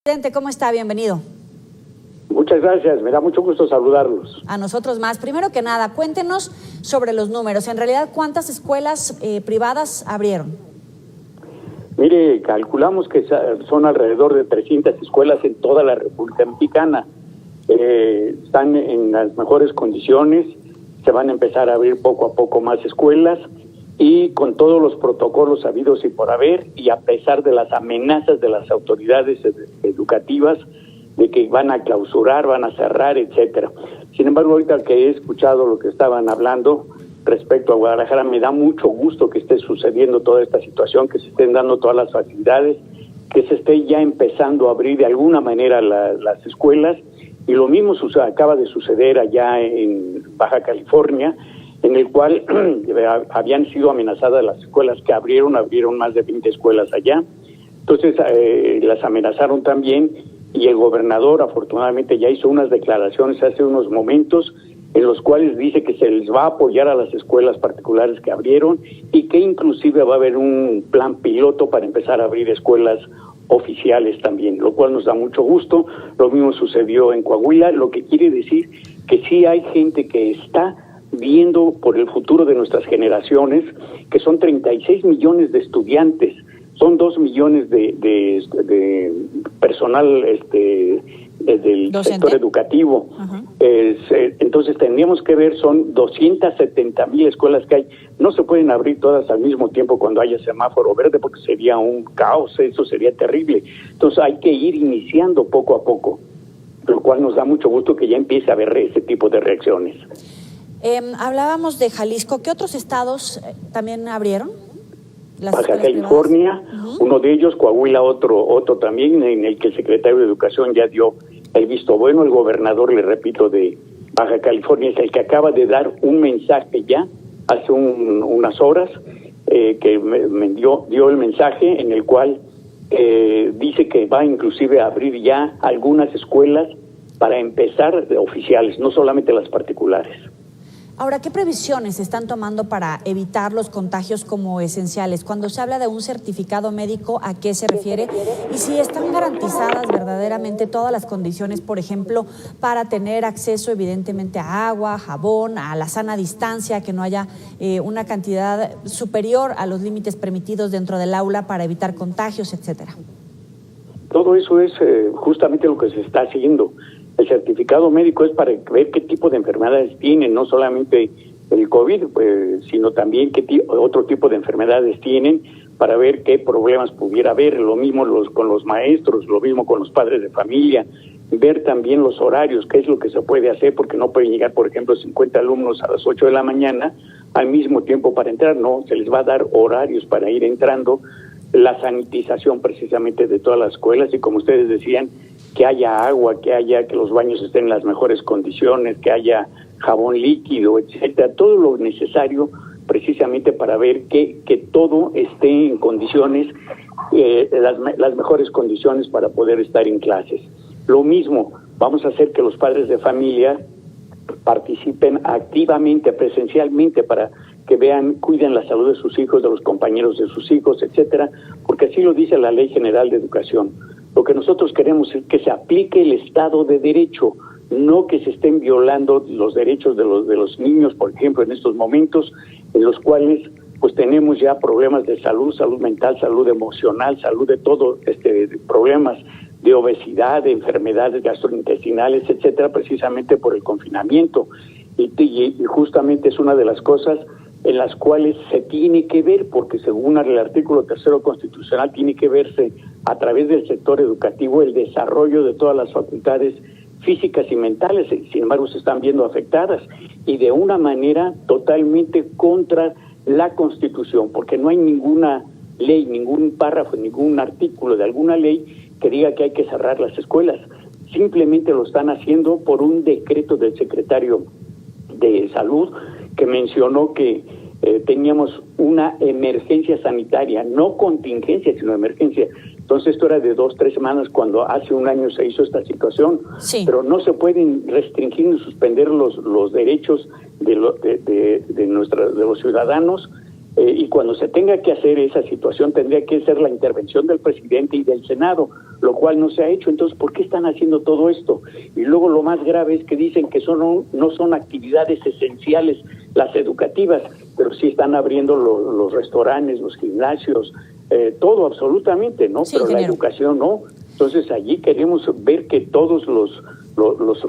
Presidente, ¿cómo está? Bienvenido. Muchas gracias, me da mucho gusto saludarlos. A nosotros más. Primero que nada, cuéntenos sobre los números. En realidad, ¿cuántas escuelas privadas abrieron? Mire, calculamos que son alrededor de 300 escuelas en toda la República Mexicana. Están en las mejores condiciones, se van a empezar a abrir poco a poco más escuelas y con todos los protocolos habidos y por haber, y a pesar de las amenazas de las autoridades educativas de que van a clausurar, van a cerrar, etcétera. Sin embargo, ahorita que he escuchado lo que estaban hablando respecto a Guadalajara, me da mucho gusto que esté sucediendo toda esta situación, que se estén dando todas las facilidades, que se esté ya empezando a abrir de alguna manera las escuelas, y lo mismo acaba de suceder allá en Baja California, en el cual habían sido amenazadas las escuelas que abrieron más de 20 escuelas allá. Entonces las amenazaron también, y el gobernador afortunadamente ya hizo unas declaraciones hace unos momentos en los cuales dice que se les va a apoyar a las escuelas particulares que abrieron y que inclusive va a haber un plan piloto para empezar a abrir escuelas oficiales también, lo cual nos da mucho gusto. Lo mismo sucedió en Coahuila, lo que quiere decir que sí hay gente que está viendo por el futuro de nuestras generaciones, que son 36 millones de estudiantes, son 2 millones de personal del ¿docente? Sector educativo. Entonces tendríamos que ver, son 270,000 escuelas que hay. No se pueden abrir todas al mismo tiempo cuando haya semáforo verde, porque sería un caos, eso sería terrible. Entonces hay que ir iniciando poco a poco, lo cual nos da mucho gusto que ya empiece a haber ese tipo de reacciones. Hablábamos de Jalisco. ¿Qué otros estados también abrieron? Baja California, uno de ellos, Coahuila otro también, en el que el secretario de Educación ya dio el visto bueno. El gobernador, le repito, de Baja California es el que acaba de dar un mensaje ya hace unas horas, que dio el mensaje en el cual dice que va inclusive a abrir ya algunas escuelas para empezar oficiales, no solamente las particulares. Ahora, ¿qué previsiones se están tomando para evitar los contagios como esenciales? Cuando se habla de un certificado médico, ¿a qué se refiere? Y si están garantizadas verdaderamente todas las condiciones, por ejemplo, para tener acceso evidentemente a agua, jabón, a la sana distancia, que no haya una cantidad superior a los límites permitidos dentro del aula para evitar contagios, etcétera. Todo eso es justamente lo que se está haciendo. El certificado médico es para ver qué tipo de enfermedades tienen, no solamente el COVID, sino también qué otro tipo de enfermedades tienen, para ver qué problemas pudiera haber. Lo mismo con los maestros, lo mismo con los padres de familia, ver también los horarios, qué es lo que se puede hacer, porque no pueden llegar, por ejemplo, 50 alumnos a las 8 de la mañana al mismo tiempo para entrar. No, se les va a dar horarios para ir entrando, la sanitización precisamente de todas las escuelas, y como ustedes decían, que haya agua, que los baños estén en las mejores condiciones, que haya jabón líquido, etcétera, todo lo necesario precisamente para ver que todo esté en condiciones, las mejores condiciones para poder estar en clases. Lo mismo, vamos a hacer que los padres de familia participen activamente, presencialmente, para que vean, cuiden la salud de sus hijos, de los compañeros de sus hijos, etcétera, porque así lo dice la Ley General de Educación. Lo que nosotros queremos es que se aplique el Estado de Derecho, no que se estén violando los derechos de los niños, por ejemplo, en estos momentos en los cuales pues tenemos ya problemas de salud mental, salud emocional, salud de todo, problemas de obesidad, de enfermedades gastrointestinales, etcétera, precisamente por el confinamiento. Y justamente es una de las cosas en las cuales se tiene que ver, porque según el artículo 3 constitucional tiene que verse a través del sector educativo el desarrollo de todas las facultades físicas y mentales. Sin embargo, se están viendo afectadas, y de una manera totalmente contra la Constitución, porque no hay ninguna ley, ningún párrafo, ningún artículo de alguna ley que diga que hay que cerrar las escuelas. Simplemente lo están haciendo por un decreto del secretario de Salud, que mencionó que teníamos una emergencia sanitaria, no contingencia, sino emergencia. Entonces esto era de 2-3 semanas cuando hace un año se hizo esta situación, sí. Pero no se pueden restringir ni suspender los derechos de los ciudadanos, y cuando se tenga que hacer esa situación tendría que ser la intervención del presidente y del Senado, lo cual no se ha hecho. Entonces, ¿por qué están haciendo todo esto? Y luego lo más grave es que dicen que no son actividades esenciales las educativas, pero sí están abriendo los restaurantes, los gimnasios, todo absolutamente, ¿no? Sí, pero ingeniero. la educación no. Entonces, allí queremos ver que todos los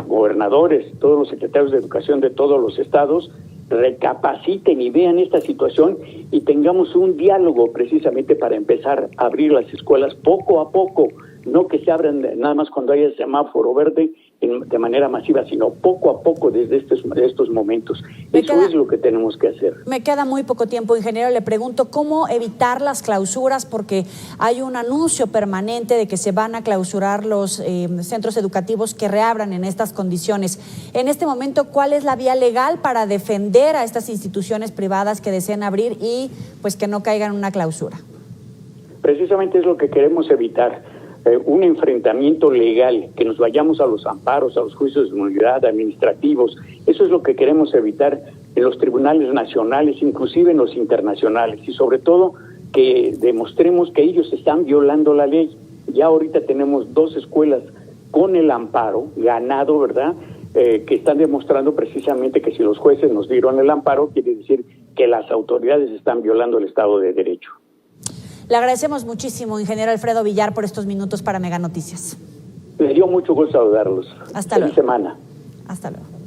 gobernadores, todos los secretarios de educación de todos los estados recapaciten y vean esta situación y tengamos un diálogo precisamente para empezar a abrir las escuelas poco a poco, no que se abran nada más cuando haya semáforo verde de manera masiva, sino poco a poco desde estos momentos. Eso es lo que tenemos que hacer. Me queda muy poco tiempo, ingeniero. Le pregunto cómo evitar las clausuras, porque hay un anuncio permanente de que se van a clausurar los centros educativos que reabran en estas condiciones. En este momento, ¿cuál es la vía legal para defender a estas instituciones privadas que deseen abrir y pues que no caigan en una clausura? Precisamente es lo que queremos evitar. Un enfrentamiento legal, que nos vayamos a los amparos, a los juicios de nulidad administrativos. Eso es lo que queremos evitar en los tribunales nacionales, inclusive en los internacionales, y sobre todo que demostremos que ellos están violando la ley. Ya ahorita tenemos 2 escuelas con el amparo ganado, ¿verdad?, que están demostrando precisamente que si los jueces nos dieron el amparo, quiere decir que las autoridades están violando el Estado de Derecho. Le agradecemos muchísimo, ingeniero Alfredo Villar, por estos minutos para Mega Noticias. Me dio mucho gusto saludarlos. Hasta luego. Feliz semana. Hasta luego.